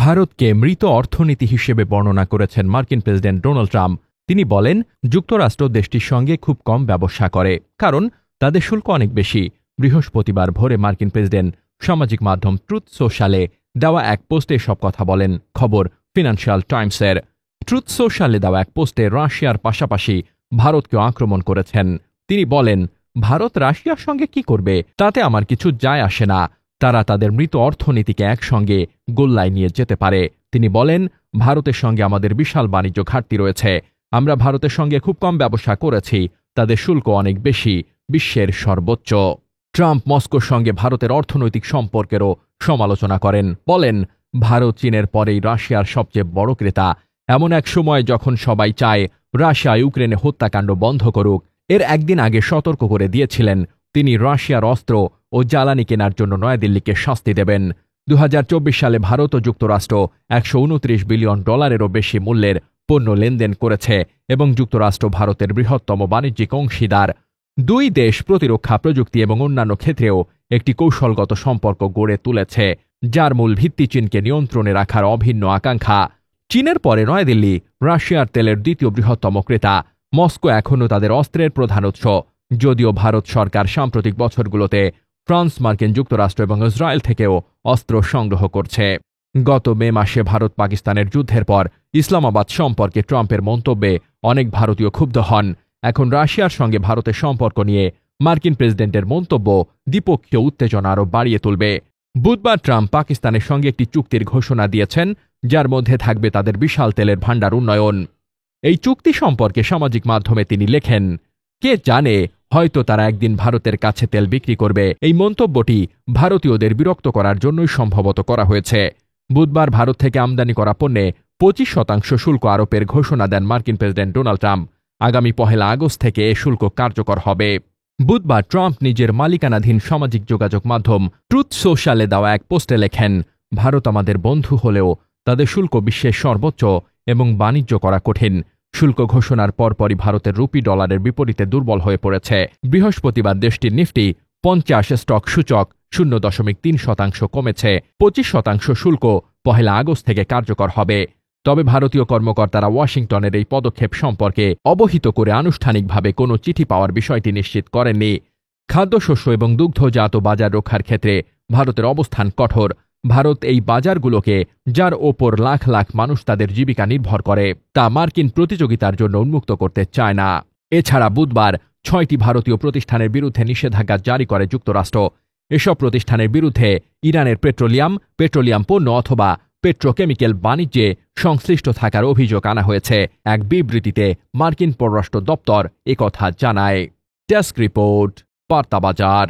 ভারতকে মৃত অর্থনীতি হিসেবে বর্ণনা করেছেন মার্কিন প্রেসিডেন্ট ডোনাল্ড ট্রাম্প। তিনি বলেন, যুক্তরাষ্ট্র দেশটির সঙ্গে খুব কম ব্যবসা করে, কারণ তাদের শুল্ক অনেক বেশি। বৃহস্পতিবার ভোরে মার্কিন প্রেসিডেন্ট সামাজিক মাধ্যম ট্রুথ সোশ্যালে দেওয়া এক পোস্টে সব কথা বলেন। খবর ফিনান্সিয়াল টাইমসের। ট্রুথ সোশ্যালে দেওয়া এক পোস্টে রাশিয়ার পাশাপাশি ভারতকেও আক্রমণ করেছেন। তিনি বলেন, ভারত রাশিয়ার সঙ্গে কি করবে তাতে আমার কিছু যায় আসে না। তারা তাদের মৃত অর্থনীতিকে একসঙ্গে গোল্লায় নিয়ে যেতে পারে। তিনি বলেন, ভারতের সঙ্গে আমাদের বিশাল বাণিজ্য ঘাটতি রয়েছে। আমরা ভারতের সঙ্গে খুব কম ব্যবসা করেছি, তাদের শুল্ক অনেক বেশি, বিশ্বের সর্বোচ্চ। ট্রাম্প মস্কোর সঙ্গে ভারতের অর্থনৈতিক সম্পর্কেরও সমালোচনা করেন। বলেন, ভারত চীনের পরেই রাশিয়ার সবচেয়ে বড় ক্রেতা। এমন এক সময় যখন সবাই চায় রাশিয়া ইউক্রেনে হত্যাকাণ্ড বন্ধ করুক, এর একদিন আগে সতর্ক করে দিয়েছিলেন তিনি রাশিয়ার অস্ত্র ও জ্বালানি কেনার জন্য নয়াদিল্লিকে শাস্তি দেবেন। 2024 সালে ভারত ও যুক্তরাষ্ট্র $129 বিলিয়ন বেশি মূল্যের পণ্য লেনদেন করেছে এবং যুক্তরাষ্ট্র ভারতের বৃহত্তম বাণিজ্যিক অংশীদার। দুই দেশ প্রতিরক্ষা প্রযুক্তি এবং অন্যান্য ক্ষেত্রেও একটি কৌশলগত সম্পর্ক গড়ে তুলেছে, যার মূল ভিত্তি চীনকে নিয়ন্ত্রণে রাখার অভিন্ন আকাঙ্ক্ষা। চীনের পরে নয়াদিল্লি রাশিয়ার তেলের দ্বিতীয় বৃহত্তম ক্রেতা। মস্কো এখনও তাদের অস্ত্রের প্রধান উৎস, যদিও ভারত সরকার সাম্প্রতিক বছরগুলোতে ফ্রান্স, মার্কিন যুক্তরাষ্ট্র এবং ইসরায়েল থেকেও অস্ত্র সংগ্রহ করছে। গত মে মাসে ভারত পাকিস্তানের যুদ্ধের পর ইসলামাবাদ সম্পর্কে ট্রাম্পের মন্তব্যে অনেক ভারতীয় ক্ষুব্ধ হন। এখন রাশিয়ার সঙ্গে ভারতের সম্পর্ক নিয়ে মার্কিন প্রেসিডেন্টের মন্তব্য দ্বিপক্ষীয় উত্তেজনা আরও বাড়িয়ে তুলবে। বুধবার ট্রাম্প পাকিস্তানের সঙ্গে একটি চুক্তির ঘোষণা দিয়েছেন, যার মধ্যে থাকবে তাদের বিশাল তেলের ভাণ্ডার উন্নয়ন। এই চুক্তি সম্পর্কে সামাজিক মাধ্যমে তিনি লেখেন, কে জানে, হয়তো তারা একদিন ভারতের কাছে তেল বিক্রি করবে। এই মন্তব্যটি ভারতীয়দের বিরক্ত করার জন্যই সম্ভবত করা হয়েছে। বুধবার ভারত থেকে আমদানি করা পণ্যে 25% শুল্ক আরোপের ঘোষণা দেন মার্কিন প্রেসিডেন্ট ডোনাল্ড ট্রাম্প। আগামী 1 আগস্ট থেকে এ শুল্ক কার্যকর হবে। বুধবার ট্রাম্প নিজের মালিকানাধীন সামাজিক যোগাযোগ মাধ্যম ট্রুথ সোশ্যালে দেওয়া এক পোস্টে লেখেন, ভারত আমাদের বন্ধু হলেও তাদের শুল্ক বিশ্বের সর্বোচ্চ এবং বাণিজ্য করা কঠিন। শুল্ক ঘোষণার পরপরই ভারতের রুপি ডলারের বিপরীতে দুর্বল হয়ে পড়েছে। বৃহস্পতিবার দেশটির নিফটি 50 স্টক সূচক 0.3% কমেছে। 25% শুল্ক 1 আগস্ট থেকে কার্যকর হবে। তবে ভারতীয় কর্মকর্তারা ওয়াশিংটনের এই পদক্ষেপ সম্পর্কে অবহিত করে আনুষ্ঠানিকভাবে কোনো চিঠি পাওয়ার বিষয়টি নিশ্চিত করেননি। খাদ্যশস্য এবং দুগ্ধজাত বাজার রক্ষার ক্ষেত্রে ভারতের অবস্থান কঠোর। ভারত এই বাজারগুলোকে, যার ওপর লাখ লাখ মানুষ তাদের জীবিকা নির্ভর করে, তা মার্কিন প্রতিযোগিতার জন্য উন্মুক্ত করতে চায় না। এছাড়া বুধবার 6টি ভারতীয় প্রতিষ্ঠানের বিরুদ্ধে নিষেধাজ্ঞা জারি করে যুক্তরাষ্ট্র। এসব প্রতিষ্ঠানের বিরুদ্ধে ইরানের পেট্রোলিয়াম পণ্য অথবা পেট্রোকেমিক্যাল বাণিজ্যে সংশ্লিষ্ট থাকার অভিযোগ আনা হয়েছে। এক বিবৃতিতে মার্কিন পররাষ্ট্র দপ্তর একথা জানায়। Desk report, বার্তাবাজার।